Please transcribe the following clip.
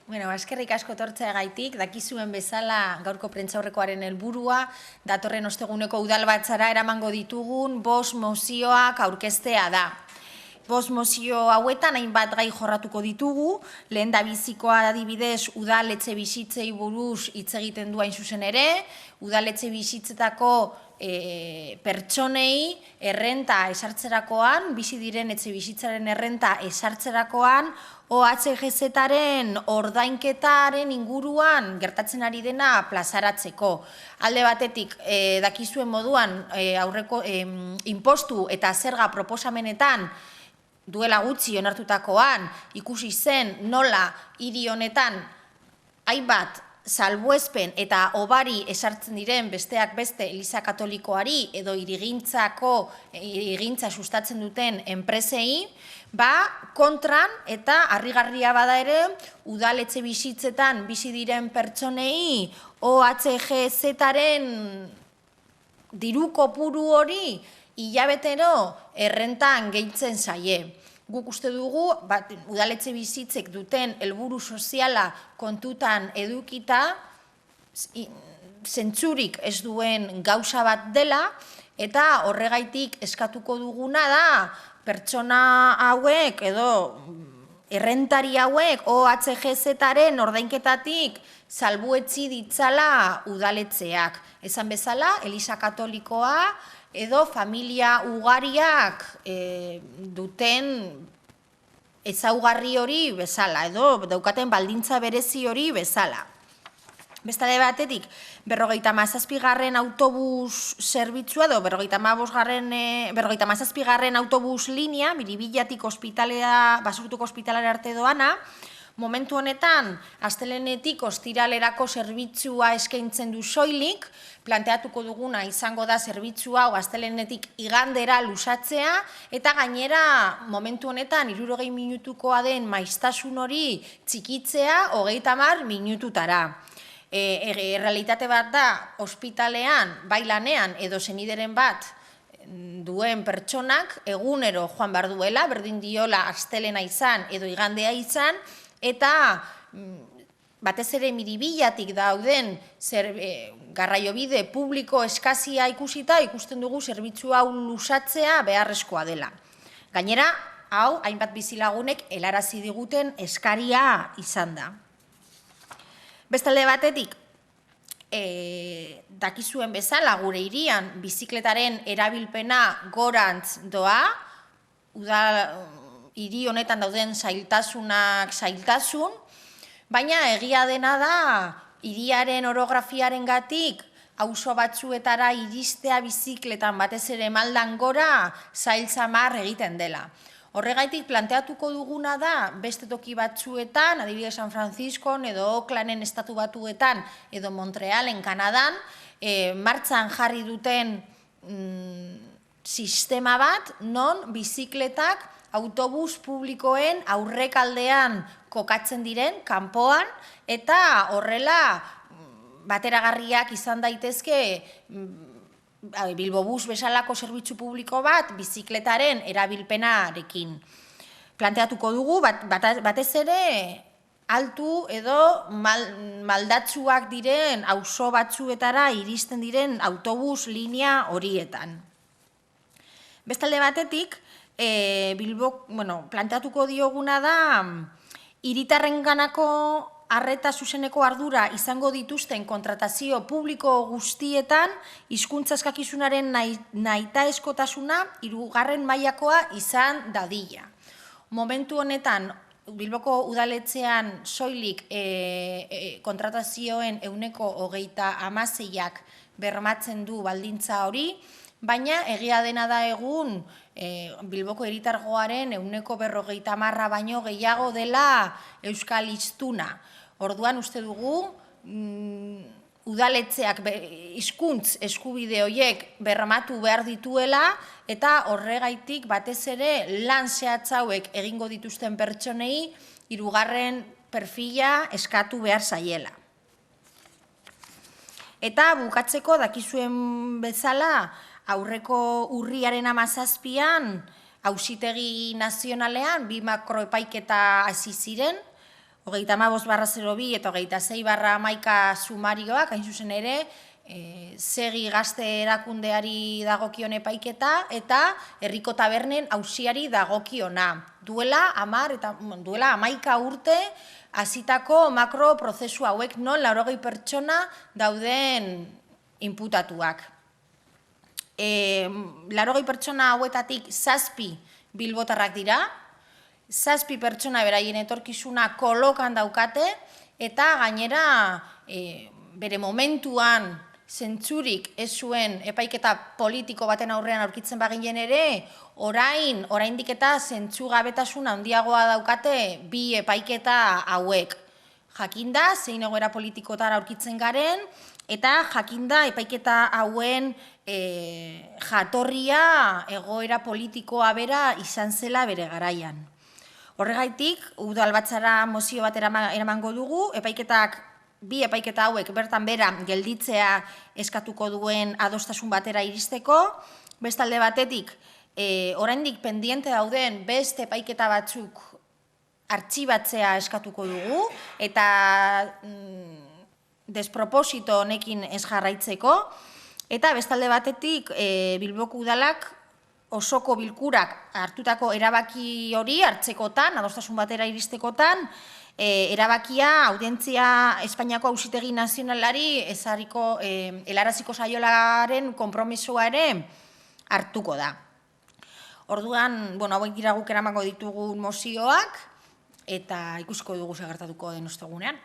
Eskerrik asko etortzeagaitik, dakizuen bezala gaurko prentsaurrekoaren helburua, datorren osteguneko udalbatzara eramango ditugun 5 mozioak aurkeztea da. 5 mozio hauetan hainbat gai jorratuko ditugu, lehendabizikoa adibidez udaletxe bizitzei buruz hitz egiten du hain zuzen ere, udaletxe bizitzetako pertsonei errenta esartzerakoan, bizi diren etxe bizitzaren errenta esartzerakoan, OHGZ-aren ordainketaren inguruan gertatzen ari dena plazaratzeko. Alde batetik, dakizuen moduan aurreko inpostu eta zerga proposamenetan duela gutxi onartutakoan ikusi zen nola hiri honetan hainbat salbuespen eta hobari esartzen diren besteak beste Eliza Katolikoari edo hirigintza sustatzen duten enpresei, kontran eta harrigarria bada ere udaletxe bizitzetan bizi diren pertsonei OHGZ-aren diru kopuru hori hilabetero errentan gehitzen zaie. Guk uste dugu, udaletxe bizitzek duten helburu soziala kontutan edukita, zentzurik ez duen gauza bat dela, eta horregaitik eskatuko duguna da, pertsona hauek edo errentari hauek OHGZ-aren ordainketatik salbuetsi ditzala udaletxeak. Esan bezala, Eliza Katolikoa edo familia ugariak duten ezaugarri hori bezala, edo daukaten baldintza berezi hori bezala. Bestade batetik, 57. autobus zerbitzua edo 57. autobus linea, Biribilatik Basurtuko ospitalera arte doana, momentu honetan, astelehenetik ostiralerako zerbitzua eskaintzen du soilik, planteatuko duguna izango da zerbitzua astelehenetik igandera luzatzea, eta gainera momentu honetan 60 minutukoa den maiztasun hori txikitzea 30 minututara. Realitate bat da, ospitalean, bai lanean edo senideren bat duen pertsonak egunero joan behar duela, berdin diola astelena izan edo igandea izan, eta batez ere Biribilatik dauden garraiobide publiko eskazia ikusita, ikusten dugu zerbitzu hau luzatzea beharrezkoa dela. Gainera, hau, hainbat bizilagunek helarazi diguten eskaria izan da. Bestalde batetik, dakizuen bezala gure hirian bizikletaren erabilpena gorantz doa, hiri honetan dauden zailtasunak zailtasun, baina egia dena da, hiriaren orografiaren gatik, auzo batzuetara iristea bizikletan batez ere maldan gora zailtzamar egiten dela. Horregaitik planteatuko duguna da, beste toki batzuetan, adibidez San Franciscon edo Oaklanden estatu batuetan edo Montrealen, Kanadan, martxan jarri duten sistema bat, non bizikletak autobus publikoen aurrekaldean kokatzen diren, kanpoan, eta horrela bateragarriak izan daitezke Bilbobus bezalako zerbitzu publiko bat bizikletaren erabilpenarekin. Planteatuko dugu, batez ere, altu edo maldatsuak diren auzo batzuetara iristen diren autobus linea horietan. Bestalde batetik, planteatuko dioguna da, hiritarrenganako arreta zuzeneko ardura izango dituzten kontratazio publiko guztietan hizkuntza eskakizunaren nahitaezkotasuna 3. mailakoa izan dadila. Momentu honetan, Bilboko udaletxean soilik kontratazioen 36%ak bermatzen du baldintza hori, baina egia dena da egun Bilboko hiritargoaren 50% baino gehiago dela euskal hiztuna. Orduan uste dugu, udaletxeak hizkuntz eskubide horiek bermatu behar dituela eta horregaitik batez ere lan zehatz hauek egingo dituzten pertsonei 3. perfila eskatu behar zaiela. Eta bukatzeko dakizuen bezala, aurreko urriaren 17an, Auzitegi Nazionalean 2 makroepaiketa hasi ziren, 35/02 eta 26/11 sumarioak, hain zuzen ere, segi gazte erakundeari dagokion epaiketa eta herriko tabernen auziari dagokiona. Duela 11 urte hasitako makro prozesu hauek non 80 pertsona dauden inputatuak. 80 pertsona hauetatik 7 bilbotarrak dira, 7 pertsona beraien etorkizuna kolokan daukate eta gainera bere momentuan zentzurik ez zuen epaiketa politiko baten aurrean aurkitzen baginen ere, oraindik eta zentzugabetasun handiagoa daukate bi epaiketa hauek. Jakinda, zein egoera politikotara aurkitzen garen, eta jakinda epaiketa hauen jatorria egoera politikoa bera izan zela bere garaian. Horregaitik, udalbatzara mozio bat eramango dugu, bi epaiketa hauek bertan bera gelditzea eskatuko duen adostasun batera iristeko, bestalde batetik, oraindik pendiente dauden beste epaiketa batzuk artxibatzea eskatuko dugu, eta desproposito honekin ez jarraitzeko, eta bestalde batetik Bilboko udalak osoko bilkurak hartutako erabaki hori hartzekotan, adostasun batera iristekotan, erabakia audientzia Espainiako Auzitegi Nazionalari helaraziko zaiolaren konpromisoa ere hartuko da. Orduan, hauek dira guk eramango ditugun mozioak, eta ikusko dugu zer gertatuko den ostegunean.